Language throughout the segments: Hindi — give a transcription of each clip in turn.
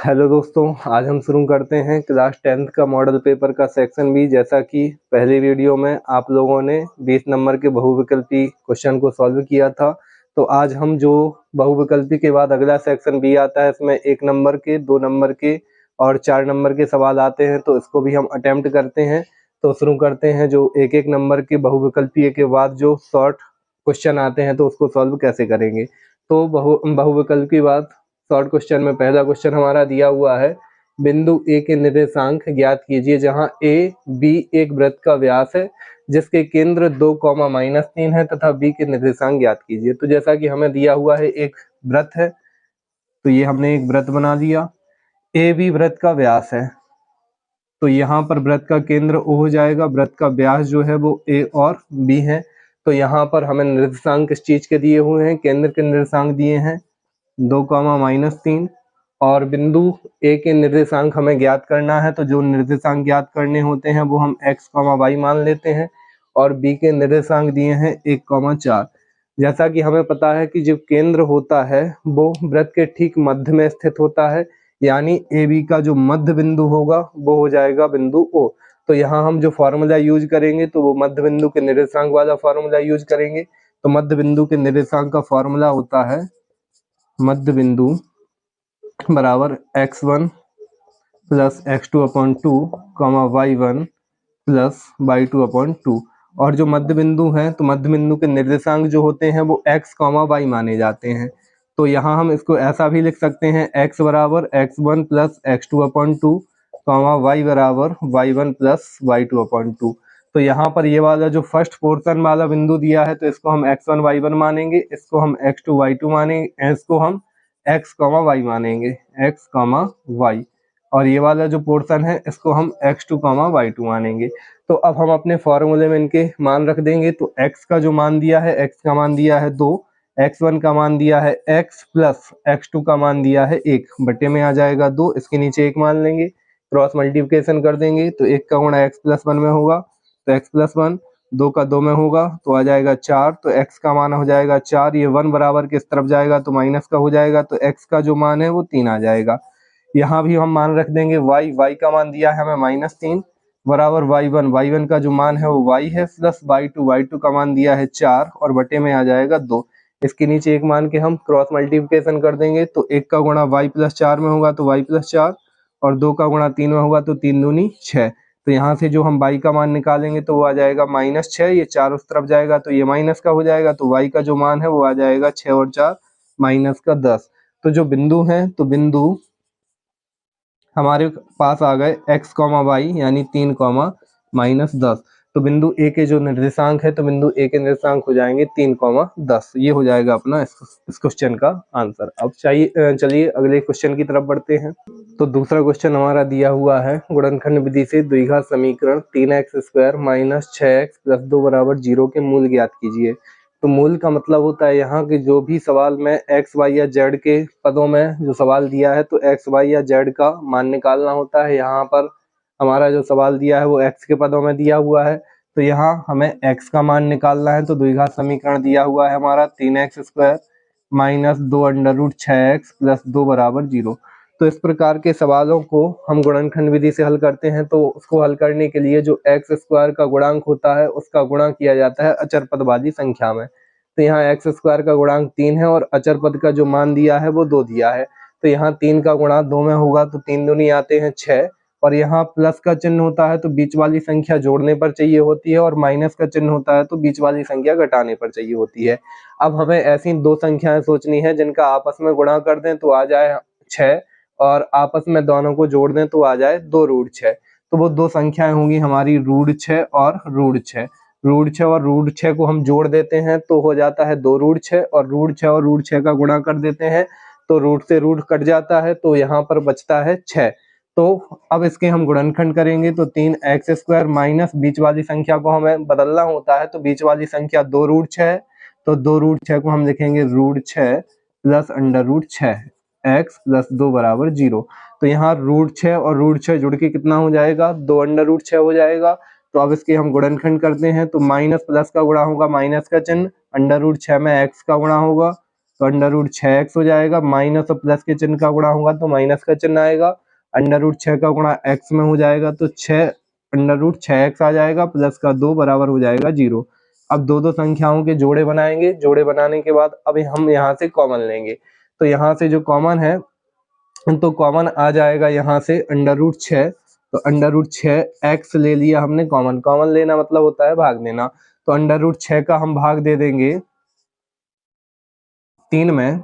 हेलो दोस्तों, आज हम शुरू करते हैं क्लास 10th का मॉडल पेपर का सेक्शन बी। जैसा कि पहली वीडियो में आप लोगों ने 20 नंबर के बहुविकल्पी क्वेश्चन को सॉल्व किया था, तो आज हम जो बहुविकल्पी के बाद अगला सेक्शन बी आता है, इसमें 1 नंबर के, 2 नंबर के और 4 नंबर के सवाल आते हैं, तो इसको भी हम अटेम्प्ट करते हैं। तो शुरू करते हैं जो 1-1 नंबर के बहुविकल्पी के बाद जो शॉर्ट क्वेश्चन आते हैं, तो उसको सॉल्व कैसे करेंगे। तो बहुविकल्पी बाद शॉर्ट क्वेश्चन में पहला क्वेश्चन हमारा दिया हुआ है, बिंदु ए के निर्देशांक ज्ञात कीजिए, जहां ए बी एक वृत्त का व्यास है जिसके केंद्र 2, -3 है तथा बी के निर्देशांक ज्ञात कीजिए। तो जैसा कि हमें दिया हुआ है एक वृत्त है, तो ये हमने एक वृत्त बना दिया। ए बी वृत्त का व्यास है, तो यहाँ पर वृत्त का केंद्र ओ हो जाएगा, वृत्त का व्यास जो है वो ए और बी है। तो यहाँ पर हमें निर्देशांक किस चीज के दिए हुए हैं, केंद्र के निर्देशांक दिए हैं 2, -3 और बिंदु ए के निर्देशांक हमें ज्ञात करना है। तो जो निर्देशांक ज्ञात करने होते हैं वो हम x, y मान लेते हैं और b के निर्देशांक दिए हैं 1, 4। जैसा कि हमें पता है कि जो केंद्र होता है वो वृत्त के ठीक मध्य में स्थित होता है, यानी ए बी का जो मध्य बिंदु होगा वो हो जाएगा बिंदु ओ। तो यहाँ हम जो फॉर्मूला यूज करेंगे तो वो मध्य बिंदु के निर्देशांक वाला फॉर्मूला यूज करेंगे। तो मध्य बिंदु के निर्देशांक का फॉर्मूला होता है मध्य बिंदु बराबर x1 plus x2/2, y1 plus y2/2। और जो मध्य बिंदु है, तो मध्य बिंदु के निर्देशांक जो होते हैं वो x, y माने जाते हैं। तो यहाँ हम इसको ऐसा भी लिख सकते हैं, x बराबर x1 प्लस x2/2, y बराबर y1 प्लस y2/2। तो यहाँ पर ये वाला जो फर्स्ट पोर्शन वाला बिंदु दिया है, तो इसको हम x1 y1 मानेंगे, इसको हम x2 y2 मानेंगे, इसको हम x, y मानेंगे, x, y। और ये वाला जो पोर्शन है इसको हम x2, y2 मानेंगे। तो अब हम अपने फॉर्मूले में इनके मान रख देंगे। तो x का जो मान दिया है, x का मान दिया है 2, x1 का मान दिया है x प्लस x2 का मान दिया है 1, बटे में आ जाएगा 2, इसके नीचे 1 मान लेंगे, क्रॉस मल्टीप्लिकेशन कर देंगे तो 1 का गुणा x प्लस 1 में होगा, तो x प्लस 1, 2 का 2 में होगा तो आ जाएगा 4। तो x का मान हो जाएगा 4, ये 1 बराबर किस तरफ जाएगा तो माइनस का हो जाएगा, तो x का जो मान है वो 3 आ जाएगा। यहाँ भी हम मान रख देंगे y का मान दिया है हमें -3 बराबर y1 का जो मान है वो y है, प्लस y2 का मान दिया है 4 और बटे में आ जाएगा 2। इसके नीचे 1 मान के हम क्रॉस मल्टीप्लिकेशन कर देंगे, तो 1 का गुणा y प्लस 4 में होगा तो y प्लस 4 और 2 का गुणा 3 में होगा तो 3 दूनी 6। तो यहाँ से जो हम y का मान निकालेंगे तो वो आ जाएगा -6, ये 4 उस तरफ जाएगा तो ये माइनस का हो जाएगा, तो y का जो मान है वो आ जाएगा 6 और 4 -10। तो जो बिंदु है, तो बिंदु हमारे पास आ गए x, y यानी 3, -10। तो बिंदु ए के जो निर्देशांक है, तो बिंदु ए के निर्देशांक हो जाएंगे 3, 10। ये हो जाएगा अपना इस क्वेश्चन का आंसर। अब चलिए अगले क्वेश्चन की तरफ बढ़ते हैं। तो दूसरा क्वेश्चन हमारा दिया हुआ है, गुणनखंड विधि से द्विघात समीकरण 3x² - 6x + 2 = 0 के मूल ज्ञात कीजिए। तो मूल का मतलब होता है यहाँ कि जो भी सवाल में x, y या z के पदों में जो सवाल दिया है, तो x, y या z का मान निकालना होता है। यहाँ पर हमारा जो सवाल दिया है वो x के पदों में दिया हुआ है, तो यहाँ हमें x का मान निकालना है। तो द्विघात समीकरण दिया हुआ है हमारा 3x² - 2√6x + 2 = 0। तो इस प्रकार के सवालों को हम गुणनखंड विधि से हल करते हैं। तो उसको हल करने के लिए जो x² का गुणांक होता है उसका गुणा किया जाता है अचर पद वाली संख्या में। तो यहाँ x² का गुणांक 3 है और अचर पद का जो मान दिया है वो 2 दिया है। तो यहाँ 3 का गुणा 2 में होगा तो 3 दूनी आते हैं 6, और यहाँ प्लस का चिन्ह होता है तो बीच वाली संख्या जोड़ने पर चाहिए होती है, और माइनस का चिन्ह होता है तो बीच वाली संख्या घटाने पर चाहिए होती है। अब हमें ऐसी 2 संख्याएं सोचनी है जिनका आपस में गुणा कर दें तो आ जाए 6, और आपस में दोनों को जोड़ दें तो आ जाए 2√6। तो वो 2 संख्याएं होंगी हमारी √6 और √6। √6 और √6 को हम जोड़ देते हैं तो हो जाता है 2√6, और √6 का गुणा कर देते हैं तो रूट से रूट कट जाता है, तो यहाँ पर बचता है 6। तो अब इसके हम गुणनखंड करेंगे तो 3x² माइनस बीच वाली संख्या को हमें बदलना होता है, तो बीच वाली संख्या 2√6 है, तो 2√6 को हम लिखेंगे √6 प्लस √6 x + 2 = 0। तो यहाँ √6 और √6 जुड़ के कितना हो जाएगा, 2√6 हो जाएगा। तो अब इसके हम गुणनखंड करते हैं तो माइनस प्लस का गुणा होगा माइनस का चिन्ह, √6 में x का गुणा होगा तो अंडर रूट 6x हो जाएगा, माइनस और प्लस के चिन्ह का गुणा होगा तो माइनस का चिन्ह आएगा, अंडर रूट 6 का गुणा x में हो जाएगा तो 6 अंडर रूट 6x आ जाएगा, प्लस का 2 बराबर हो जाएगा 0। अब दो संख्याओं के जोड़े बनाएंगे, जोड़े बनाने के बाद अब हम यहाँ से कॉमन लेंगे, तो यहाँ से जो कॉमन है तो कॉमन आ जाएगा यहाँ से अंडर रूट 6, तो अंडर रूट 6x ले लिया हमने कॉमन, कॉमन लेना मतलब होता है भाग देना, तो अंडर रूट 6 का हम भाग दे देंगे 3 में,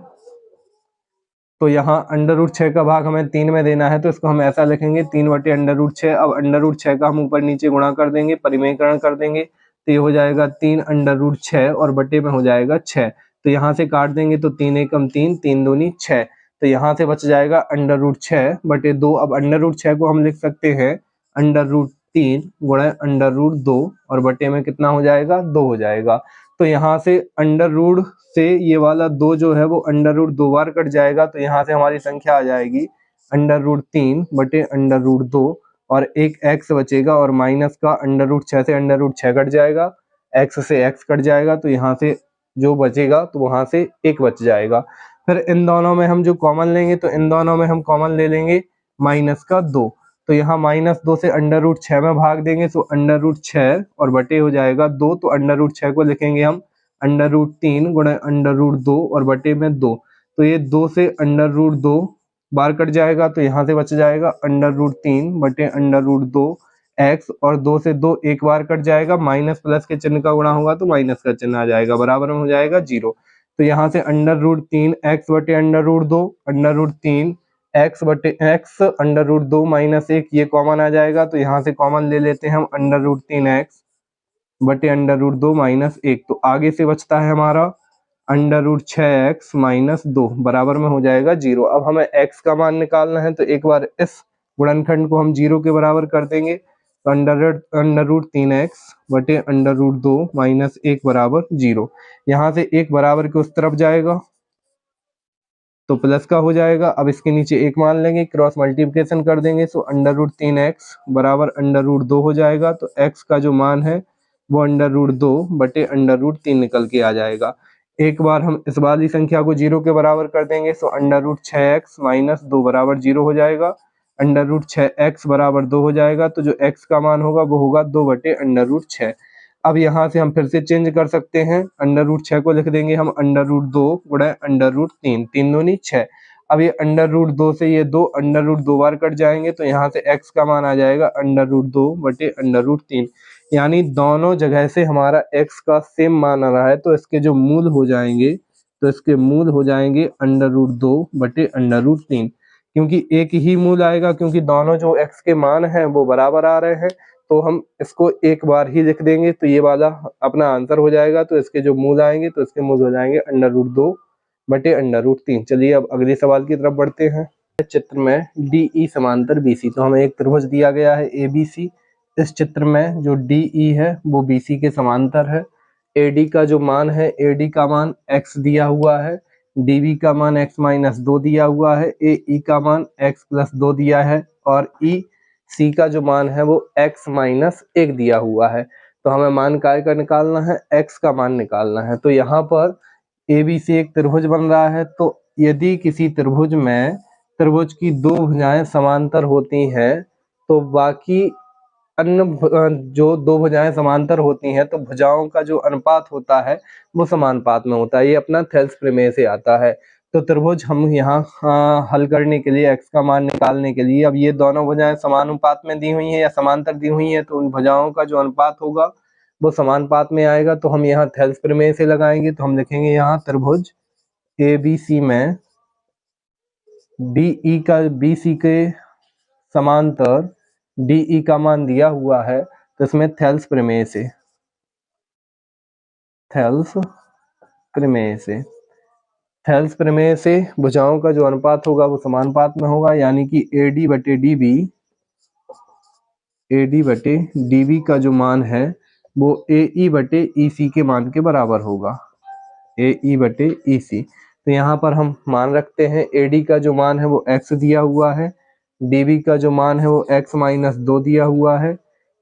तो यहाँ अंडर रूट 6 का भाग हमें 3 में देना है, तो इसको हम ऐसा लिखेंगे 3 बटे अंडर रूट 6। अब अंडर रूट 6 का हम ऊपर नीचे गुणा कर देंगे, परिमेयकरण कर देंगे, तो ये हो जाएगा 3 अंडर रूट 6 और बटे में हो जाएगा 6, तो यहाँ से काट देंगे तो 3 एकम 3, 3 दूनी 6, तो यहाँ से बच जाएगा अंडर रूट 6 बटे 2। अब अंडर रूट 6 को हम लिख सकते हैं अंडर रूट 3 गुणा अंडर रूट 2 और बटे में कितना हो जाएगा 2 हो जाएगा, तो यहाँ से अंडर रूट से ये वाला 2 जो है वो अंडर रूट 2 बार कट जाएगा, तो यहाँ से हमारी संख्या आ जाएगी अंडर रूट 3 बटे अंडर रूट 2 और एक x बचेगा, और माइनस का अंडर रूट 6 से अंडर रूट 6 कट जाएगा, x से x कट जाएगा, तो यहाँ से जो बचेगा तो वहां से 1 बच जाएगा। फिर इन दोनों में हम जो कॉमन लेंगे, तो इन दोनों में हम कॉमन ले लेंगे माइनस का 2, तो यहाँ माइनस 2 से अंडर रूट 6 में भाग देंगे, तो अंडर रूट 6 और बटे हो जाएगा 2, तो अंडर रूट 6 को लिखेंगे हम अंडर रूट 3 गुणा अंडर रूट 2 और बटे में 2, तो ये 2 से अंडर रूट 2 बार कट जाएगा, तो यहाँ से बच जाएगा अंडर रूट 3 बटे अंडर रूट 2 x, और 2 से 2 एक बार कट जाएगा, माइनस प्लस के चिन्ह का गुणा होगा तो माइनस का चिन्ह आ जाएगा, बराबर में हो जाएगा 0। तो यहाँ से अंडर रूट 3 x बटे under root 2, under root 3 x बटे x अंडर रूट 2 माइनस 1 ये कॉमन आ जाएगा, तो यहाँ से कॉमन ले लेते हैं हम अंडर रूट 3x बटे अंडर रूट 2 माइनस 1, तो आगे से बचता है हमारा अंडर रूट 6x माइनस 2 बराबर में हो जाएगा 0। अब हमें x का मान निकालना है, तो एक बार इस गुणनखंड को हम 0 के बराबर कर देंगे, तो अंडर रूट 3x बटे अंडर रूट 2 माइनस 1 बराबर 0, यहाँ से 1 बराबर के उस तरफ जाएगा तो प्लस का हो जाएगा। अब इसके नीचे 1 मान लेंगे, क्रॉस मल्टीप्लिकेशन कर देंगे, तो अंडर रूट 3x बराबर अंडर रूट 2 हो जाएगा, तो x का जो मान है वो अंडर रूट 2 बटे अंडर रूट 3 निकल के आ जाएगा। एक बार हम इस वाली संख्या को 0 के बराबर कर देंगे, तो अंडर रूट 6x माइनस 2 बराबर 0 हो जाएगा, अंडर रूट 6x बराबर 2 हो जाएगा, तो जो x का मान होगा वो होगा 2 बटे अंडर रूट 6। अब यहाँ से हम फिर से चेंज कर सकते हैं, अंडर रूट 6 को लिख देंगे हम अंडर रूट 2 गुणा अंडर रूट 3, 3 दूनी 6। अब ये अंडर रूट 2 से ये 2 अंडर रूट 2 बार कट जाएंगे, तो यहाँ से x का मान आ जाएगा अंडर रूट 2 बटे अंडर रूट 3, यानी दोनों जगह से हमारा x का सेम मान आ रहा है, तो इसके जो मूल हो जाएंगे, तो इसके मूल हो जाएंगे अंडर रूट 2 बटे अंडर रूट 3, क्योंकि एक ही मूल आएगा, क्योंकि दोनों जो x के मान हैं वो बराबर आ रहे हैं, तो हम इसको एक बार ही लिख देंगे, तो ये वाला अपना आंसर हो जाएगा। तो इसके जो मूल आएंगे, तो इसके मूल हो जाएंगे अंडर रूट 2 बटे अंडर रूट 3। चलिए अब अगले सवाल की तरफ बढ़ते हैं। चित्र में DE समांतर BC, तो हमें एक त्रिभुज दिया गया है ABC, इस चित्र में जो DE है वो BC के समांतर है। AD का जो मान है, AD का मान x दिया हुआ है, DB का मान x माइनस 2 दिया हुआ है, AE का मान x प्लस 2 दिया है, और EC का जो मान है वो x माइनस 1 दिया हुआ है। तो हमें मान काय का निकालना है, x का मान निकालना है। तो यहाँ पर ABC एक त्रिभुज बन रहा है, तो यदि किसी त्रिभुज में त्रिभुज की दो भुजाएं समांतर होती हैं, तो बाकी अन्य जो दो भुजाएं समांतर होती हैं, तो भुजाओं का जो अनुपात होता है वो समानुपात में होता है। ये अपना थेल्स प्रमेय से आता है। तो त्रिभुज हम यहाँ हल करने के लिए, x का मान निकालने के लिए, अब ये दोनों भुजाएं समानुपात में दी हुई हैं या समांतर दी हुई हैं, तो उन भुजाओं का जो अनुपात होगा वो समानुपात में आएगा। तो हम यहाँ थेल्स प्रमेय से लगाएंगे, तो हम लिखेंगे यहाँ त्रिभुज ABC में DE का BC के समांतर DE का मान दिया हुआ है, तो इसमें थेल्स प्रमेय से, थेल्स प्रमेय से भुजाओं का जो अनुपात होगा वो समानुपात में होगा, यानी कि AD बटे DB का जो मान है वो AE बटे EC के मान के बराबर होगा, AE बटे EC। तो यहाँ पर हम मान रखते हैं, AD का जो मान है वो x दिया हुआ है, DB का जो मान है वो x माइनस 2 दिया हुआ है,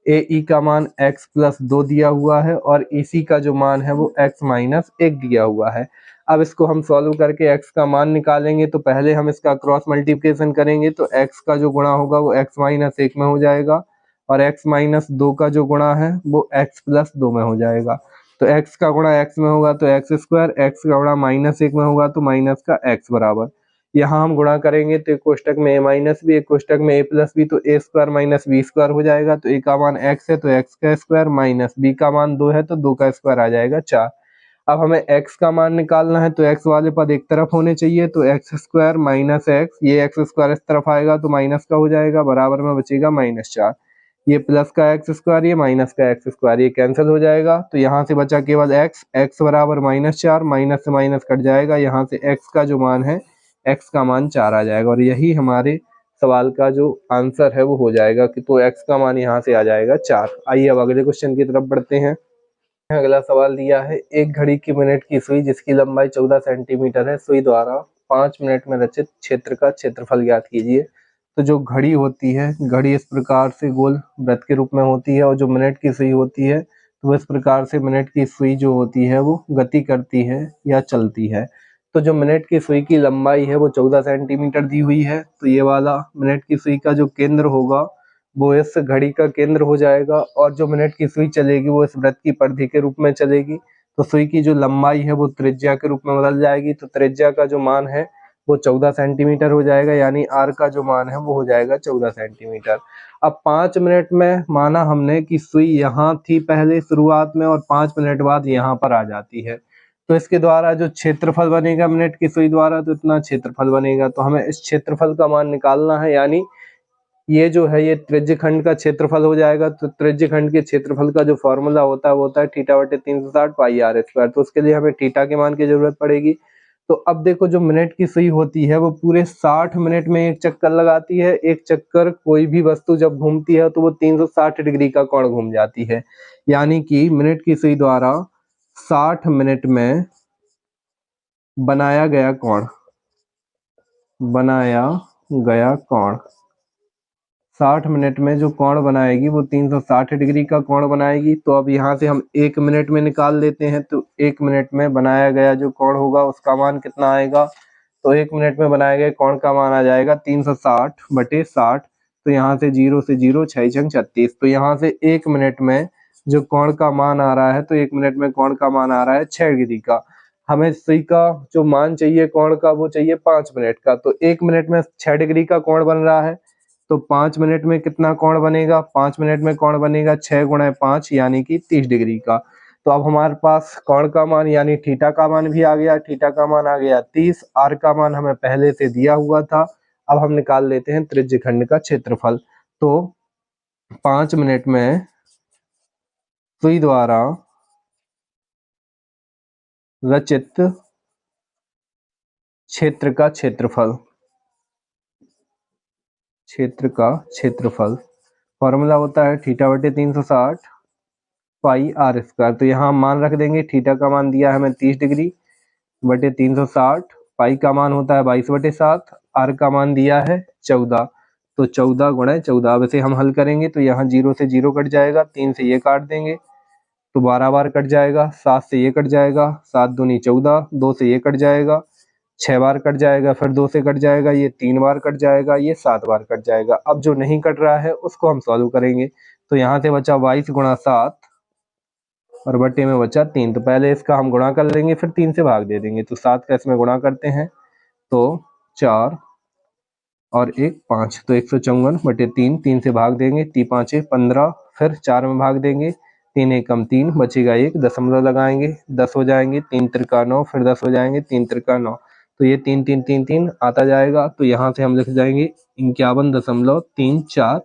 AE का मान x प्लस 2 दिया हुआ है, और EC का जो मान है वो x माइनस 1 दिया हुआ है। अब इसको हम सॉल्व करके x का मान निकालेंगे। तो पहले हम इसका क्रॉस मल्टीप्लिकेशन करेंगे, तो x का जो गुणा होगा वो x माइनस 1 में हो जाएगा, और x माइनस 2 का जो गुणा है वो x प्लस 2 में हो जाएगा। तो x का गुणा x में होगा तो x स्क्वायर, x का गुणा माइनस 1 में होगा तो माइनस का x बराबर। यहाँ हम गुणा करेंगे तो एक कोष्टक में a माइनस बी, एक कोष्टक में a प्लस बी, तो a square minus B square हो जाएगा। तो a का मान x है तो x का स्क्वायर, माइनस b का मान 2 है तो 2 का स्क्वायर आ जाएगा 4। अब हमें x का मान निकालना है, तो x वाले पद एक तरफ होने चाहिए, तो x स्क्वायर माइनस x, ये x स्क्वायर इस तरफ आएगा तो माइनस का हो जाएगा, बराबर में बचेगा -4। ये प्लस का x स्क्वायर, ये माइनस का x स्क्वायर, ये कैंसिल हो जाएगा। तो यहाँ से बचा केवल x बराबर -4, माइनस से माइनस कट जाएगा, यहाँ से x का जो मान है, x का मान 4 आ जाएगा, और यही हमारे सवाल का जो आंसर है वो हो जाएगा कि तो x का मान यहाँ से आ जाएगा 4। आइए अब अगले क्वेश्चन की तरफ बढ़ते हैं। अगला सवाल दिया है, एक घड़ी की मिनट की सुई जिसकी लंबाई 14 सेंटीमीटर है, सुई द्वारा 5 मिनट में रचित क्षेत्र का क्षेत्रफल ज्ञात कीजिए। तो जो घड़ी होती है, घड़ी इस प्रकार से गोल वृत्त के रूप में होती है, और जो मिनट की सुई होती है तो इस प्रकार से मिनट की सुई जो होती है वो गति करती है या चलती है। तो जो मिनट की सुई की लंबाई है वो 14 सेंटीमीटर दी हुई है, तो ये वाला मिनट की सुई का जो केंद्र होगा वो इस घड़ी का केंद्र हो जाएगा, और जो मिनट की सुई चलेगी वो इस वृत्त की परिधि के रूप में चलेगी। तो सुई की जो लंबाई है वो त्रिज्या के रूप में बदल जाएगी, तो त्रिज्या का जो मान है वो 14 सेंटीमीटर हो जाएगा, यानी r का जो मान है वो हो जाएगा 14 सेंटीमीटर। अब 5 मिनट में माना हमने कि सुई यहाँ थी पहले शुरुआत में, और 5 मिनट बाद यहाँ पर आ जाती है, तो इसके द्वारा जो क्षेत्रफल बनेगा मिनट की सुई द्वारा, तो इतना क्षेत्रफल बनेगा। तो हमें इस क्षेत्रफल का मान निकालना है, यानी ये जो है ये त्रिज्य खंड का क्षेत्रफल हो जाएगा। तो त्रिज्य खंड के क्षेत्रफल का जो फॉर्मूला होता है वो होता है θ/360 पाई r स्क्वायर। तो उसके लिए हमें थीटा के मान की जरूरत पड़ेगी। तो अब देखो, जो मिनट की सुई होती है वो पूरे 60 मिनट में एक चक्कर लगाती है। एक चक्कर कोई भी वस्तु जब घूमती है तो वो 360 डिग्री का कोण घूम जाती है, यानी कि मिनट की सुई द्वारा 60 मिनट में बनाया गया कोण 60 मिनट में जो कोण बनाएगी वो 360 डिग्री का कोण बनाएगी। तो अब यहाँ से हम 1 मिनट में निकाल लेते हैं, तो 1 मिनट में बनाया गया जो कोण होगा उसका मान कितना आएगा। तो 1 मिनट में बनाए गए कोण का मान आ जाएगा 360/60। तो यहाँ से 0 से 0, 6 छंग 36। तो यहाँ से 1 मिनट में जो कोण का मान आ रहा है, तो 1 मिनट में कोण का मान आ रहा है 6 डिग्री का। हमें सुई का जो मान चाहिए कोण का वो चाहिए 5 मिनट का। तो 1 मिनट में 6 डिग्री का कोण बन रहा है, तो 5 मिनट में कितना कोण बनेगा? 5 मिनट में कोण बनेगा 6 × 5 यानी कि 30 डिग्री का। तो अब हमारे पास कोण का मान यानी थीटा का मान भी आ गया। थीटा का मान आ गया 30, आर का मान हमें पहले से दिया हुआ था। अब हम निकाल लेते हैं त्रिज्य खंड का क्षेत्रफल। तो 5 मिनट में सुई द्वारा रचित क्षेत्र का क्षेत्रफल फॉर्मूला होता है θ/360 पाई r स्क्वायर। तो यहाँ मान रख देंगे, थीटा का मान दिया है हमें 30 डिग्री बटे 360, पाई का मान होता है 22/7, r का मान दिया है 14। तो 14 × 14। अब इसे हम हल करेंगे तो यहाँ 0 से 0 कट जाएगा, 3 से ये काट देंगे तो 12 बार कट जाएगा, 7 से ये कट जाएगा, 7 दूनी 14, 2 से ये कट जाएगा, 6 बार कट जाएगा, फिर 2 से कट जाएगा, ये 3 बार कट जाएगा, ये 7 बार कट जाएगा। अब जो नहीं कट रहा है उसको हम सॉल्व करेंगे। तो यहाँ से बचा 22 × 7 और बटे में बचा 3। तो पहले इसका हम गुणा कर लेंगे, फिर 3 से भाग दे देंगे। तो 7 का इसमें गुणा करते हैं तो 4 और 1 5, तो 154/3, 3 से भाग देंगे, 3 5 15, फिर 4 में भाग देंगे, 3 एकम 3, बचेगा 1, दशमलव लगाएंगे, 10 हो जाएंगे, 3 त्रिका 9, फिर 10 हो जाएंगे, 3 त्रिका 9। तो ये 3 3 3 3 आता जाएगा। तो यहाँ से हम लिख जाएंगे 51.34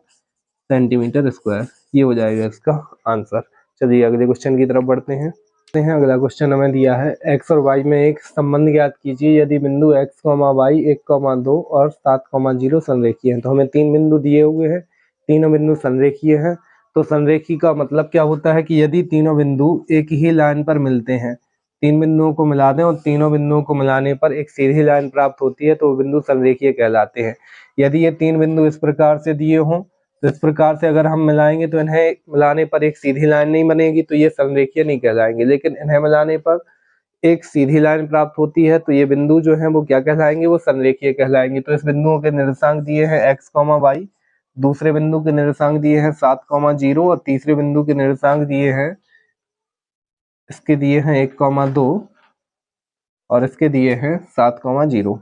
सेंटीमीटर स्क्वायर। ये हो जाएगा इसका आंसर। चलिए अगले क्वेश्चन की तरफ बढ़ते हैं। अगला क्वेश्चन हमें दिया है, x और y में एक संबंध ज्ञात कीजिए यदि बिंदु x, y 1, 2 और 7, 0 संरेखीय हैं। तो हमें 3 बिंदु दिए हुए हैं, तीनों बिंदु संरेखीय हैं। तो संरेखी का मतलब क्या होता है कि यदि तीनों बिंदु एक ही लाइन पर मिलते हैं, 3 बिंदुओं को मिला दें और तीनों बिंदुओं को मिलाने पर एक सीधी लाइन प्राप्त होती है, तो वो बिंदु संरेखीय कहलाते हैं। यदि ये 3 बिंदु इस प्रकार से दिए हों, तो इस प्रकार से अगर हम मिलाएंगे तो इन्हें मिलाने पर एक सीधी लाइन नहीं बनेगी, तो ये संरेखीय नहीं कहलाएंगे। लेकिन इन्हें मिलाने पर एक सीधी लाइन प्राप्त होती है, तो ये बिंदु जो है वो क्या कहलाएंगे, वो संरेखीय कहलाएंगे। तो इस बिंदुओं के निर्देशांक दिए हैं x, y, दूसरे बिंदु के निर्देशांक दिए हैं 7, 0 और तीसरे बिंदु के निर्देशांक दिए हैं, इसके दिए हैं 1, 2 और इसके दिए हैं 7, 0।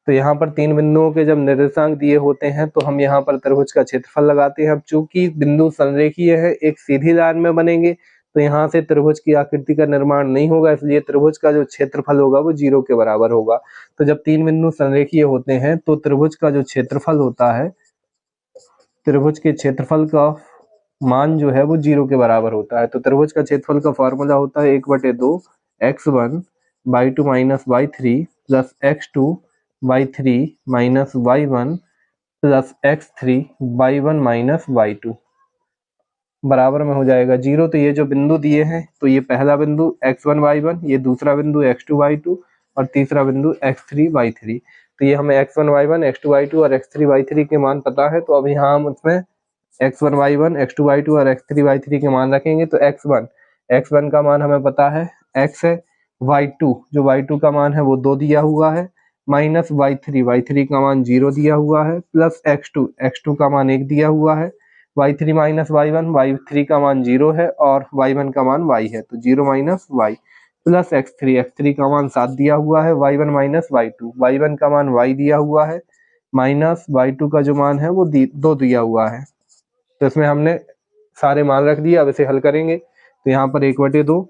तो यहाँ पर तीन बिंदुओं के जब निर्देशांक दिए होते हैं तो हम यहाँ पर त्रिभुज का क्षेत्रफल लगाते हैं। अब चूंकि बिंदु संरेखीय है, एक सीधी लाइन में बनेंगे, तो यहाँ से त्रिभुज की आकृति का निर्माण नहीं होगा, इसलिए त्रिभुज का जो क्षेत्रफल होगा वो 0 के बराबर होगा। तो जब तीन बिंदु संरेखीय होते हैं तो त्रिभुज का जो क्षेत्रफल होता है, त्रिभुज के क्षेत्रफल का मान जो है वो 0 के बराबर होता है। तो त्रिभुज का क्षेत्रफल का फॉर्मूला होता है 1/2 x1/2 minus y3 plus x2/3 minus y1 plus x3/1 minus y2 बराबर में हो जाएगा 0। तो ये जो बिंदु दिए हैं, तो ये पहला बिंदु x1 y1, ये दूसरा बिंदु x2 y2 और तीसरा बिंदु x3 y3। तो ये हमें x1 y1, x2 y2 और x3 y3 के मान पता है। तो अब यहाँ हम उसमें x1 y1, x2 y2 और x3 y3 के मान रखेंगे। तो x1 का मान हमें पता है x है, y2 जो y2 का मान है वो 2 दिया हुआ है, माइनस y3 का मान 0 दिया हुआ है, प्लस x2 का मान 1 दिया हुआ है, y3 माइनस y3 का मान 0 है और y1 का मान y है, तो 0 माइनस y प्लस x3 का मान 7 दिया हुआ है, y1 माइनस y1 का मान y दिया हुआ है, माइनस y2 का जो मान है वो 2 दिया हुआ है। तो इसमें हमने सारे मान रख दिए। अब इसे हल करेंगे तो यहाँ पर 1/2,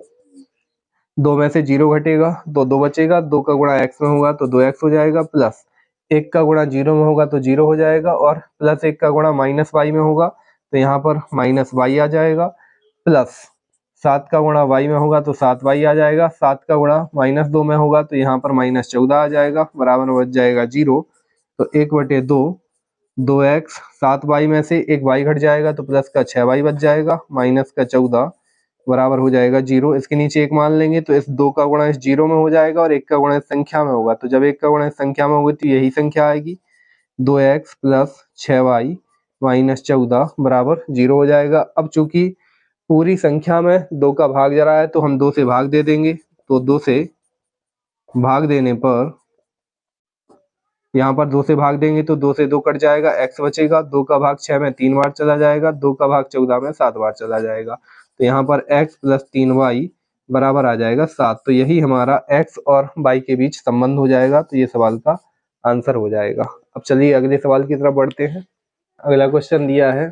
2 में से 0 घटेगा तो 2 बचेगा, 2 का गुणा x में होगा तो 2x हो जाएगा, प्लस 1 का गुणा 0 में होगा तो 0 हो जाएगा और प्लस 1 का गुणा माइनस y में होगा तो यहाँ पर माइनस y आ जाएगा, प्लस 7 का गुणा y में होगा तो 7y आ जाएगा, 7 का गुणा माइनस 2 में होगा तो यहाँ पर माइनस 14 आ जाएगा, बराबर में बच जाएगा 0। तो 1/2 2x, 7y में से एक y घट जाएगा तो प्लस का 6y बच जाएगा, माइनस का 14 बराबर हो जाएगा 0। इसके नीचे एक मान लेंगे तो इस 2 का गुणा इस 0 में हो जाएगा और 1 का गुणा इस संख्या में होगा। तो जब 1 का गुणा इस संख्या में होगी तो यही संख्या आएगी, 2x प्लस 6y माइनस 14 बराबर 0 हो जाएगा। अब चूंकि पूरी संख्या में 2 का भाग जा रहा है तो हम 2 से भाग दे देंगे। तो 2 से भाग देने पर यहाँ पर 2 से भाग देंगे तो 2 से 2 कट जाएगा, x बचेगा, 2 का भाग 6 में 3 बार चला जाएगा, 2 का भाग 14 में 7 बार चला जाएगा। तो यहाँ पर x प्लस 3y बराबर आ जाएगा 7। तो यही हमारा x और y के बीच संबंध हो जाएगा। तो ये सवाल का आंसर हो जाएगा। अब चलिए अगले सवाल की तरफ बढ़ते हैं। अगला क्वेश्चन दिया है,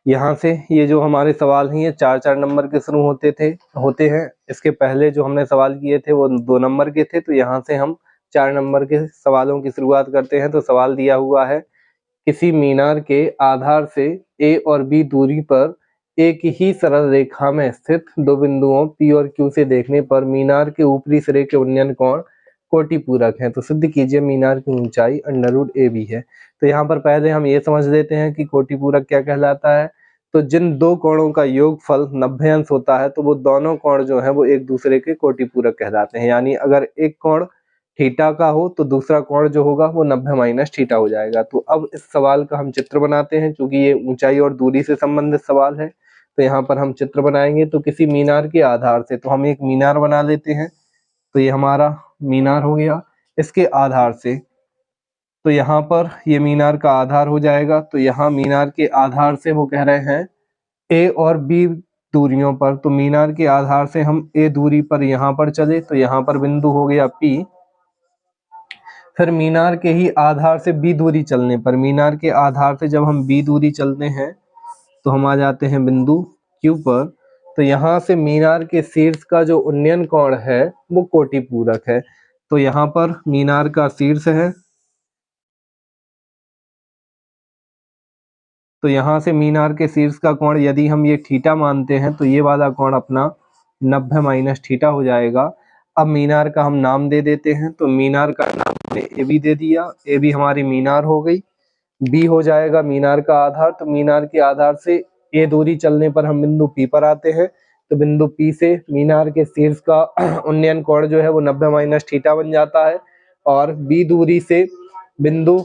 यहाँ से ये जो हमारे सवाल हैं ये 4-4 नंबर के शुरू होते हैं। इसके पहले जो हमने सवाल किए थे वो 2 नंबर के थे। तो यहाँ से हम 4 नंबर के सवालों की शुरुआत करते हैं। तो सवाल दिया हुआ है, किसी मीनार के आधार से A और B दूरी पर एक ही सरल रेखा में स्थित दो बिंदुओं P और Q से देखने पर मीनार के ऊपरी सिरे के उन्नयन कोण कोटि पूरक है। तो सिद्ध कीजिए मीनार की ऊंचाई √AB है। तो यहाँ पर पहले हम ये समझ लेते हैं कि कोटि पूरक क्या कहलाता है। तो जिन दो कोणों का योगफल 90 अंश होता है तो वो दोनों कोण जो है वो एक दूसरे के कोटि पूरक कहलाते हैं। यानी अगर एक कोण थीटा का हो तो दूसरा कोण जो होगा वो 90 माइनस थीटा हो जाएगा। तो अब इस सवाल का हम चित्र बनाते हैं, क्योंकि ये ऊंचाई और दूरी से संबंधित सवाल है। तो यहाँ पर हम चित्र बनाएंगे। तो किसी मीनार के आधार से, तो हम एक मीनार बना लेते हैं। तो ये हमारा मीनार हो गया। इसके आधार से, तो यहाँ पर ये मीनार का आधार हो जाएगा। तो यहाँ मीनार के आधार से वो कह रहे हैं A और B दूरियों पर। तो मीनार के आधार से हम A दूरी पर यहाँ पर चले तो यहाँ पर बिंदु हो गया P। फिर मीनार के ही आधार से B दूरी चलने पर, मीनार के आधार से जब हम B दूरी चलते हैं तो हम आ जाते हैं बिंदु Q पर। तो यहाँ से मीनार के शीर्ष का जो उन्नयन कोण है वो कोटि पूरक है। तो यहाँ पर मीनार का शीर्ष है, तो यहाँ से मीनार के शीर्ष का कोण यदि हम ये थीटा मानते हैं तो ये वाला कोण अपना 90 माइनस थीटा हो जाएगा। अब मीनार का हम नाम दे देते हैं। तो मीनार का नाम हमने AB दे दिया। AB हमारी मीनार हो गई। B हो जाएगा मीनार का आधार। तो मीनार के आधार से A दूरी चलने पर हम बिंदु P पर आते हैं। तो बिंदु P से मीनार के शीर्ष का उन्नयन कोण जो है वो 90 माइनस थीटा बन जाता है। और B दूरी से बिंदु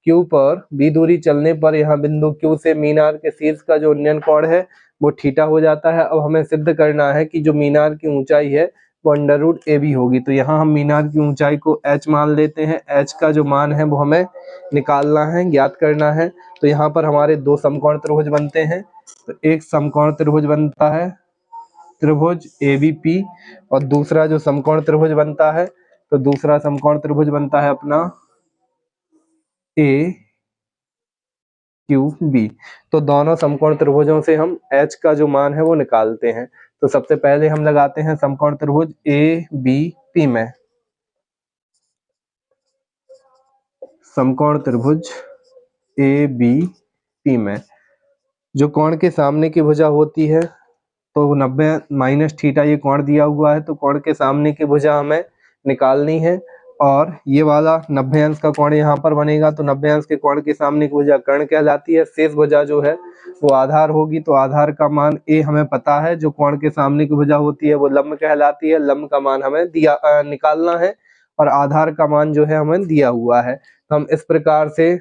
Q पर, B दूरी चलने पर यहाँ बिंदु Q से मीनार के शीर्ष का जो उन्नयन कोण है वो थीटा हो जाता है। अब हमें सिद्ध करना है कि जो मीनार की ऊंचाई है वो अंडर रूट ए बी होगी। तो यहाँ हम मीनार की ऊंचाई को h मान लेते हैं। h का जो मान है वो हमें निकालना है, ज्ञात करना है। तो यहाँ पर हमारे दो समकोण त्रिभुज बनते हैं। तो एक समकोण त्रिभुज बनता है त्रिभुज ABP, और दूसरा जो समकोण त्रिभुज बनता है, तो दूसरा समकोण त्रिभुज बनता है अपना AQB। तो दोनों समकोण त्रिभुजों से हम h का जो मान है वो निकालते हैं। तो सबसे पहले हम लगाते हैं समकोण त्रिभुज ABP में। समकोण त्रिभुज ABP में जो कोण के सामने की भुजा होती है, तो 90 माइनस थीटा ये कोण दिया हुआ है, तो कोण के सामने की भुजा हमें निकालनी है। और ये वाला 90 अंश का कोण यहाँ पर बनेगा, तो 90 अंश के कोण के सामने की भुजा कर्ण कहलाती है। शेष भुजा जो है वो आधार होगी। तो आधार का मान A हमें पता है, जो कोण के सामने की भुजा होती है वो लंब कहलाती है। लंब का मान हमें निकालना है, और आधार का मान जो है हमें दिया हुआ है। तो हम इस प्रकार से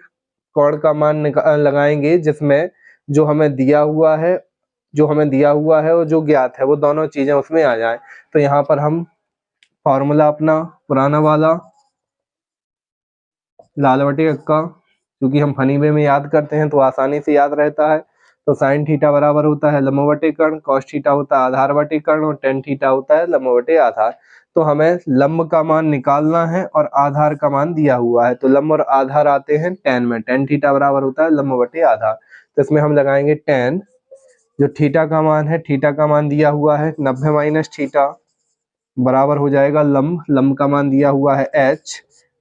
कोण का मान लगाएंगे जिसमें जो हमें दिया हुआ है और जो ज्ञात है वो दोनों चीजें उसमें आ जाएं। तो यहाँ पर हम फॉर्मूला अपना पुराना वाला लाल बटे अक्का, क्योंकि हम फनी वे में याद करते हैं तो आसानी से याद रहता है। तो साइन थीटा बराबर होता है लंब बटे कर्ण, कॉस थीटा होता है आधार बटे कर्ण, और टेन थीटा होता है लंब बटे आधार। तो हमें लंब का मान निकालना है और आधार का मान दिया हुआ है। तो लंब और आधार आते हैं टेन में। टेन थीटा बराबर होता है लंब बटे आधार। तो इसमें हम लगाएंगे टेन। जो थीटा का मान है, थीटा का मान दिया हुआ है 90 माइनस थीटा बराबर हो जाएगा लंब। लंब का मान दिया हुआ है h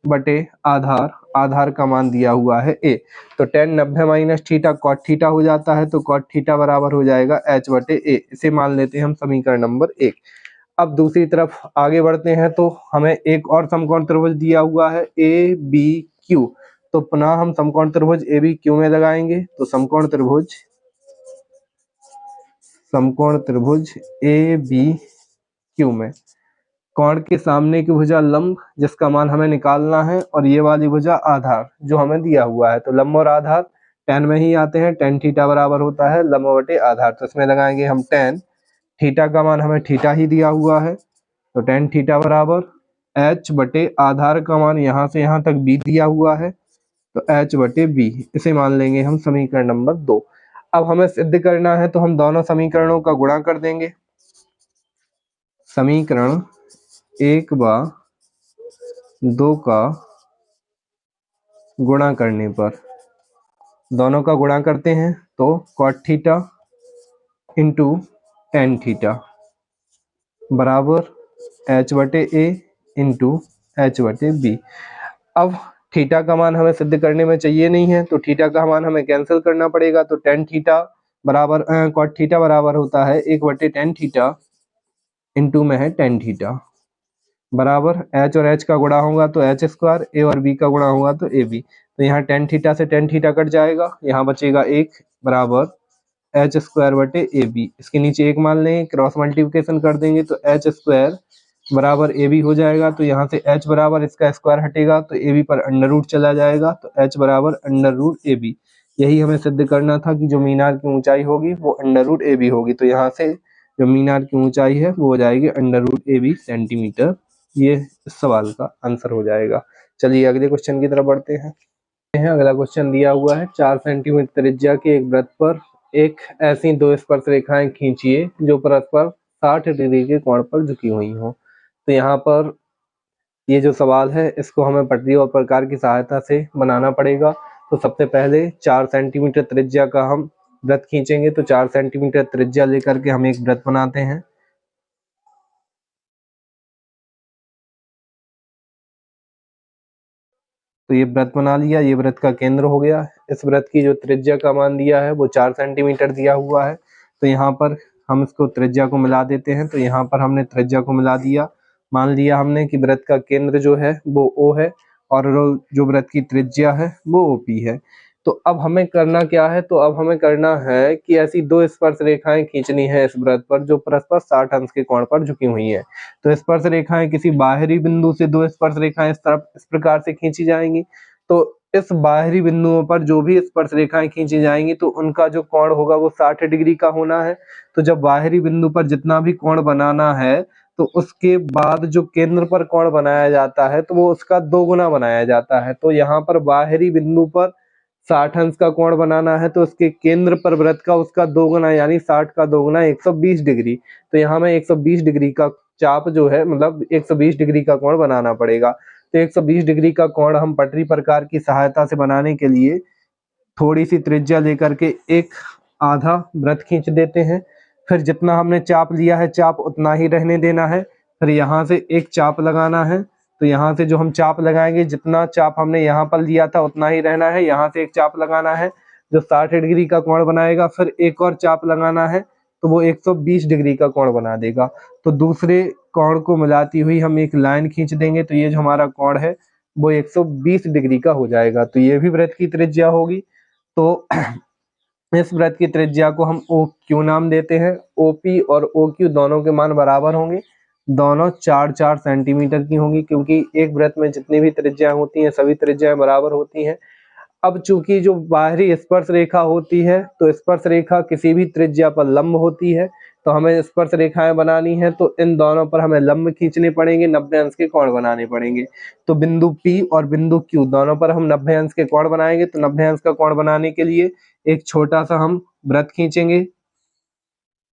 बटे आधार, आधार का मान दिया हुआ है a। तो tan 90 minus theta cot theta हो जाता है, तो कॉट थीटा बराबर हो जाएगा h बटे a। इसे मान लेते हैं हम समीकरण नंबर 1। अब दूसरी तरफ आगे बढ़ते हैं, तो हमें एक और समकोण त्रिभुज दिया हुआ है ABQ। तो पुनः हम समकोण त्रिभुज ABQ में लगाएंगे। तो समकोण त्रिभुज ABQ में कोण के सामने की भुजा लंब, जिसका मान हमें निकालना है, और ये वाली भुजा आधार जो हमें दिया हुआ है। तो लंब और आधार टेन में ही आते हैं। टेन थीटा बराबर होता है लंब बटे आधार। तो इसमें लगाएंगे हम टेन। थीटा का मान हमें थीटा ही दिया हुआ है, तो टेन थीटा बराबर h बटे आधार का मान यहाँ से यहाँ तक b दिया हुआ है, तो h बटे b। इसे मान लेंगे हम समीकरण नंबर 2। अब हमें सिद्ध करना है, तो हम दोनों समीकरणों का गुणा कर देंगे। समीकरण 1 व 2 का गुणा करने पर, दोनों का गुणा करते हैं तो cot theta into tan theta बराबर h बटे a इंटू h बटे b। अब थीटा का मान हमें सिद्ध करने में चाहिए नहीं है, तो थीटा का मान हमें कैंसिल करना पड़ेगा। तो टेन थीटा बराबर cot थीटा बराबर होता है 1 बटे टेन थीटा इंटू में है टेन थीटा बराबर h और h का गुणा होगा तो h स्क्वायर, a और b का गुणा होगा तो ab। तो यहाँ टेन थीटा से टेन थीटा कट जाएगा, यहाँ बचेगा 1 बराबर h स्क्वायर बटे ab। इसके नीचे 1 मान लेंगे, क्रॉस मल्टीप्लिकेशन कर देंगे तो h स्क्वायर बराबर ab हो जाएगा। तो यहाँ से h बराबर इसका स्क्वायर हटेगा तो ab पर अंडर रूट चला जाएगा, तो h बराबर अंडर रूट ab। यही हमें सिद्ध करना था कि जो मीनार की ऊंचाई होगी वो अंडर रूट ab होगी। तो यहाँ से जो मीनार की ऊंचाई है वो हो जाएगी अंडर रूट ab सेंटीमीटर। ये इस सवाल का आंसर हो जाएगा। चलिए अगले क्वेश्चन की तरफ बढ़ते हैं। अगला क्वेश्चन दिया हुआ है 4 सेंटीमीटर त्रिज्या के एक वृत्त पर एक ऐसी दो स्पर्श रेखाएं खींचिए जो परस्पर 60 डिग्री के कोण पर झुकी हुई हो। तो यहाँ पर ये जो सवाल है इसको हमें पटरी और प्रकार की सहायता से बनाना पड़ेगा। तो सबसे पहले 4 सेंटीमीटर त्रिज्या का हम वृत्त खींचेंगे। तो 4 सेंटीमीटर त्रिज्या लेकर के हम एक वृत्त बनाते हैं। तो ये वृत्त बना लिया, ये वृत्त का केंद्र हो गया। इस वृत्त की जो त्रिज्या का मान दिया है वो 4 सेंटीमीटर दिया हुआ है। तो यहाँ पर हम इसको त्रिज्या को मिला देते हैं। तो यहाँ पर हमने त्रिज्या को मिला दिया, मान लिया हमने कि वृत्त का केंद्र जो है वो O है और जो वृत्त की त्रिज्या है वो OP है। तो अब हमें करना क्या है, तो अब हमें करना है कि ऐसी दो स्पर्श रेखाएं खींचनी है इस वृत्त पर जो परस्पर 60 अंश के कोण पर झुकी हुई है। तो स्पर्श रेखाएं किसी बाहरी बिंदु से दो स्पर्श रेखाएं इस प्रकार से खींची जाएंगी। तो इस बाहरी बिंदुओं पर जो भी स्पर्श रेखाएं खींची जाएंगी तो उनका जो कोण होगा वो 60 डिग्री का होना है। तो जब बाहरी बिंदु पर जितना भी कोण बनाना है तो उसके बाद जो केंद्र पर कोण बनाया जाता है तो वो उसका 2 गुना बनाया जाता है। तो यहाँ पर बाहरी बिंदु पर 60 अंश का कोण बनाना है तो उसके केंद्र पर वृत्त का उसका 2 गुना यानी 60 का 2 गुना 120 डिग्री। तो यहाँ में 120 डिग्री का चाप जो है मतलब 120 डिग्री का कोण बनाना पड़ेगा। तो 120 डिग्री का कोण हम पटरी प्रकार की सहायता से बनाने के लिए थोड़ी सी त्रिज्या लेकर के एक आधा वृत्त खींच देते हैं। फिर जितना हमने चाप लिया है चाप उतना ही रहने देना है। फिर यहाँ से एक चाप लगाना है। तो यहाँ से जो हम चाप लगाएंगे जितना चाप हमने यहाँ पर लिया था उतना ही रहना है। यहाँ से एक चाप लगाना है जो 60 डिग्री का कोण बनाएगा। फिर एक और चाप लगाना है तो वो 120 डिग्री का कोण बना देगा। तो दूसरे कोण को मिलाती हुई हम एक लाइन खींच देंगे तो ये जो हमारा कोण है वो 120 डिग्री का हो जाएगा। तो ये भी वृत्त की त्रिज्या होगी। तो इस वृत्त की त्रिज्या को हम ओ क्यू नाम देते हैं। ओपी और ओ क्यू दोनों के मान बराबर होंगे, दोनों 4-4 सेंटीमीटर की होंगी क्योंकि एक वृत्त में जितनी भी त्रिज्याएं होती हैं सभी त्रिज्याएं बराबर होती हैं। अब चूंकि जो बाहरी स्पर्श रेखा होती है तो स्पर्श रेखा किसी भी त्रिज्या पर लंब होती है। तो हमें स्पर्श रेखाएं बनानी है तो इन दोनों पर हमें लंब खींचने पड़ेंगे, 90 अंश के कोण बनाने पड़ेंगे। तो बिंदु P और बिंदु Q दोनों पर हम 90 अंश के कोण बनाएंगे। तो 90 अंश का कोण बनाने के लिए एक छोटा सा हम वृत्त खींचेंगे।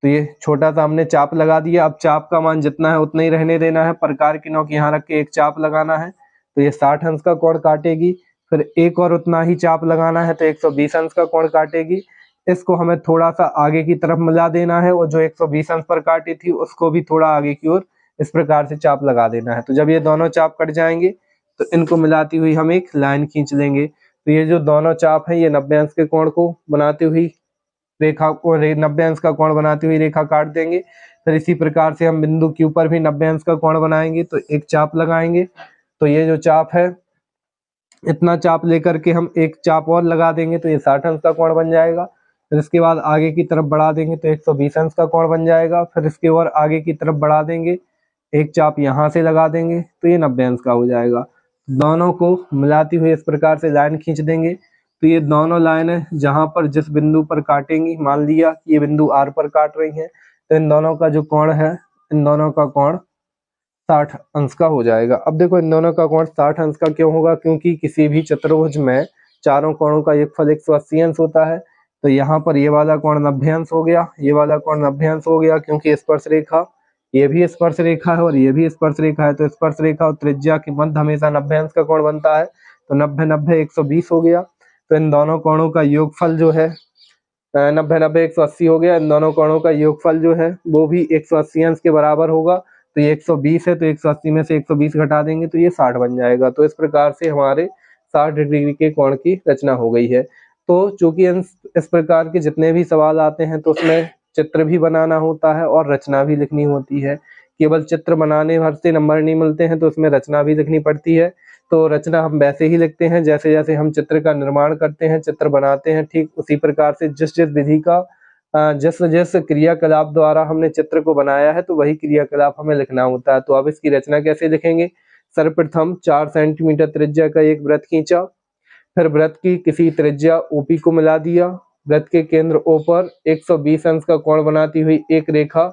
तो ये छोटा सा हमने चाप लगा दिया। अब चाप का मान जितना है उतना ही रहने देना है। प्रकार की नोक यहाँ रख के एक चाप लगाना है तो ये 60 अंश का कोण काटेगी। फिर एक और उतना ही चाप लगाना है तो 120 अंश का कोण काटेगी। इसको हमें थोड़ा सा आगे की तरफ मिला देना है और जो 120 अंश पर काटी थी उसको भी थोड़ा आगे की ओर इस प्रकार से चाप लगा देना है। तो जब ये दोनों चाप कट जाएंगे तो इनको मिलाती हुई हम एक लाइन खींच लेंगे। तो ये जो दोनों चाप हैं ये 90 अंश के कोण को बनाती हुई रेखा को 90 अंश का कोण बनाती हुई रेखा काट देंगे। फिर इसी प्रकार से हम बिंदु Q पर भी 90 अंश का कोण बनाएंगे। तो एक चाप लगाएंगे। तो ये जो चाप है इतना चाप लेकर के हम एक चाप और लगा देंगे तो ये 60 अंश का कोण बन जाएगा। फिर इसके बाद आगे की तरफ बढ़ा देंगे तो 120 अंश का कोण बन जाएगा। फिर इसके और आगे की तरफ बढ़ा देंगे, एक चाप यहाँ से लगा देंगे तो ये 90 अंश का हो जाएगा। दोनों को मिलाती हुई इस प्रकार से लाइन खींच देंगे। तो ये दोनों लाइनें जहां पर जिस बिंदु पर काटेंगी, मान लिया कि ये बिंदु R पर काट रही हैं, तो इन दोनों का जो कोण है इन दोनों का कोण 60 अंश का हो जाएगा। अब देखो इन दोनों का कोण 60 अंश का क्यों होगा, क्योंकि किसी भी चतुर्भुज में चारों कोणों का योगफल 180 अंश होता है। तो यहाँ पर ये वाला कोण 90 अंश हो गया, ये वाला कोण 90 अंश हो गया क्योंकि स्पर्श रेखा ये भी स्पर्श रेखा है और ये भी स्पर्श रेखा है। तो स्पर्श रेखा और त्रिज्या के मध्य हमेशा 90 अंश का कोण बनता है। तो 90-90 120 हो गया। तो इन दोनों कोणों का योगफल जो है 90-90 180 हो गया। इन दोनों कोणों का योगफल जो है वो भी 180 अंश के बराबर होगा। तो ये 120 है तो 180 में से 120 घटा देंगे तो ये 60 बन जाएगा। तो इस प्रकार से हमारे 60 डिग्री के कोण की रचना हो गई है। तो चूंकि इस प्रकार के जितने भी सवाल आते हैं तो उसमें चित्र भी बनाना होता है और रचना भी लिखनी होती है। केवल चित्र बनाने भर से नंबर नहीं मिलते हैं तो उसमें रचना भी लिखनी पड़ती है। तो रचना हम वैसे ही लिखते हैं जैसे जैसे हम चित्र का निर्माण करते हैं, चित्र बनाते हैं, ठीक उसी प्रकार से जिस जिस विधि का जिस जिस क्रियाकलाप द्वारा हमने चित्र को बनाया है तो वही क्रियाकलाप हमें लिखना होता है। तो अब इसकी रचना कैसे लिखेंगे, सर्वप्रथम 4 सेंटीमीटर त्रिज्या का एक वृत्त खींचा। फिर वृत्त की किसी त्रिज्या OP को मिला दिया। वृत्त के केंद्र O पर 120 अंश का कोण बनाती हुई एक रेखा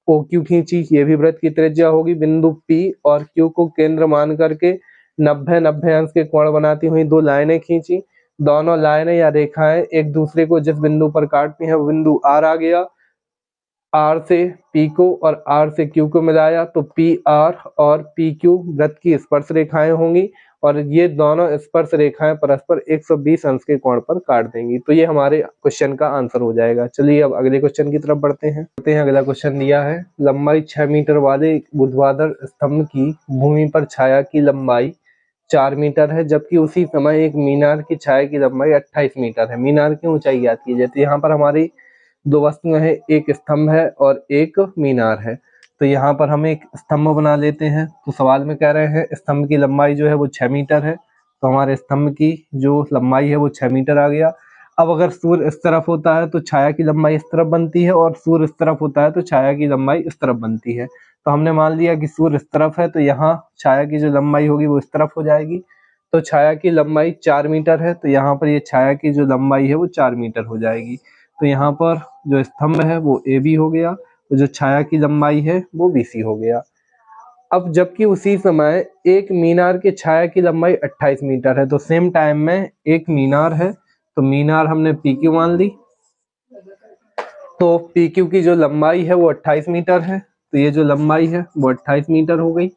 OQ खींची, ये भी वृत्त की त्रिज्या होगी। बिंदु P और Q को केंद्र मान करके 90-90 अंश के कोण बनाती हुई दो लाइनें खींची। दोनों लाइनें या रेखाएं एक दूसरे को जिस बिंदु पर काटती हैं वो बिंदु R आ गया। R से P को और R से Q को मिलाया तो PR और PQ वृत्त की स्पर्श रेखाएं होंगी और ये दोनों स्पर्श रेखाएं परस्पर 120 अंश के कोण पर काट देंगी। तो ये हमारे क्वेश्चन का आंसर हो जाएगा। चलिए अब अगले क्वेश्चन की तरफ बढ़ते हैं। अगला क्वेश्चन दिया है, लंबाई 6 मीटर वाले ऊर्ध्वाधर स्तंभ की भूमि पर छाया की लंबाई 4 मीटर है, जबकि उसी समय एक मीनार की छाया की लंबाई 28 मीटर है। मीनार की ऊंचाई ज्ञात कीजिए। तो यहाँ पर हमारी दो वस्तुएं हैं, एक स्तंभ है और एक मीनार है। तो यहाँ पर हम एक स्तंभ बना लेते हैं। तो सवाल में कह रहे हैं स्तंभ की लंबाई जो है वो 6 मीटर है। तो हमारे स्तंभ की जो लंबाई है वो 6 मीटर आ गया। अब अगर सूर्य इस तरफ होता है तो छाया की लंबाई इस तरफ बनती है और सूर्य इस तरफ होता है तो छाया की लंबाई इस तरफ बनती है। तो हमने मान लिया कि सूर्य इस तरफ है तो यहाँ छाया की जो लंबाई होगी वो इस तरफ हो जाएगी। तो छाया की लंबाई 4 मीटर है तो यहाँ पर ये छाया की जो लंबाई है वो 4 मीटर हो जाएगी। तो यहाँ पर जो स्तंभ है वो AB हो गया, तो जो छाया की लंबाई है वो BC हो गया। अब जबकि उसी समय एक मीनार की छाया की लंबाई 28 मीटर है, तो सेम टाइम में एक मीनार है, तो मीनार हमने PQ मान ली, तो PQ की जो लंबाई है वो 28 मीटर है, तो ये जो लंबाई है वो 28 मीटर हो गई।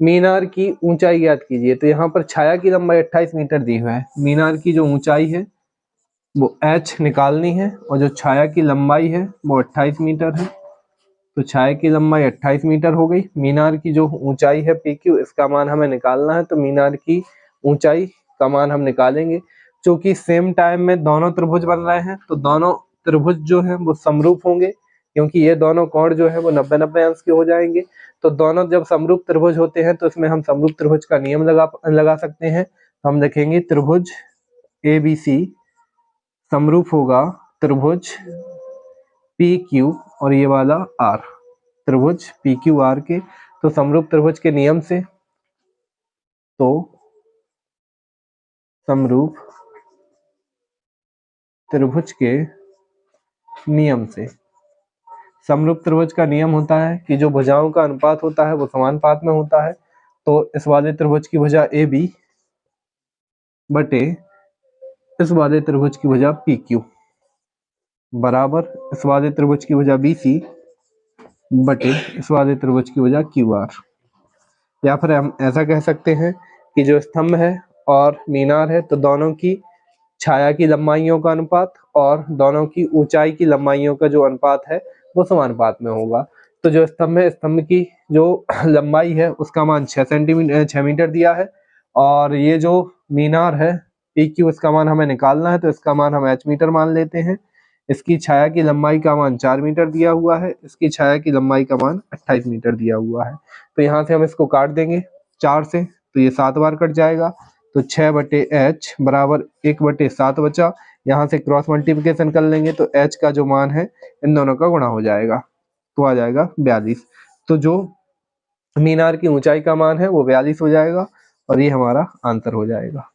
मीनार की ऊंचाई ज्ञात कीजिए, तो यहाँ पर छाया की लंबाई 28 मीटर दी हुआ है, मीनार की जो ऊंचाई है वो h निकालनी है, और जो छाया की लंबाई है वो 28 मीटर है, तो छाया की लंबाई 28 मीटर हो गई। मीनार की जो ऊंचाई है PQ, इसका मान हमें निकालना है, तो मीनार की ऊंचाई का मान हम निकालेंगे। क्योंकि सेम टाइम में दोनों त्रिभुज बन रहे हैं, तो दोनों त्रिभुज जो है वो समरूप होंगे, क्योंकि ये दोनों कोण जो है वो 90-90 अंश के हो जाएंगे। तो दोनों जब समरूप त्रिभुज होते हैं तो इसमें हम समरूप त्रिभुज का नियम लगा सकते हैं। हम देखेंगे त्रिभुज ABC समरूप होगा त्रिभुज PQ और ये वाला R, त्रिभुज PQR के। तो समरूप त्रिभुज के नियम से, तो समरूप त्रिभुज के नियम से, समरूप त्रिभुज का नियम होता है कि जो भुजाओं का अनुपात होता है वो समानुपात में होता है। तो इस वाले त्रिभुज की भुजा AB बटे इस वाले त्रिभुज की भुजा PQ बराबर इस वाले त्रिभुज की भुजा BC बटे इस वाले त्रिभुज की भुजा QR। या फिर हम ऐसा कह सकते हैं कि जो स्तंभ है और मीनार है, तो दोनों की छाया की लंबाइयों का अनुपात और दोनों की ऊंचाई की लंबाइयों का जो अनुपात है वो समानुपात में होगा। तो जो स्तंभ है, स्तंभ की जो लंबाई है उसका मान 6 मीटर दिया है, और ये जो मीनार है PQ, इसका मान हमें निकालना है, तो इसका मान हम h मीटर मान लेते हैं। इसकी छाया की लंबाई का मान 4 मीटर दिया हुआ है, इसकी छाया की लंबाई का मान 28 मीटर दिया हुआ है। तो यहाँ से हम इसको काट देंगे 4 से, तो ये 7 बार कट जाएगा, तो 6/h बराबर 1/7 बचा। यहाँ से क्रॉस मल्टीप्लिकेशन कर लेंगे तो h का जो मान है इन दोनों का गुणा हो जाएगा, तो आ जाएगा 42। तो जो मीनार की ऊंचाई का मान है वो 42 हो जाएगा, और ये हमारा आंसर हो जाएगा।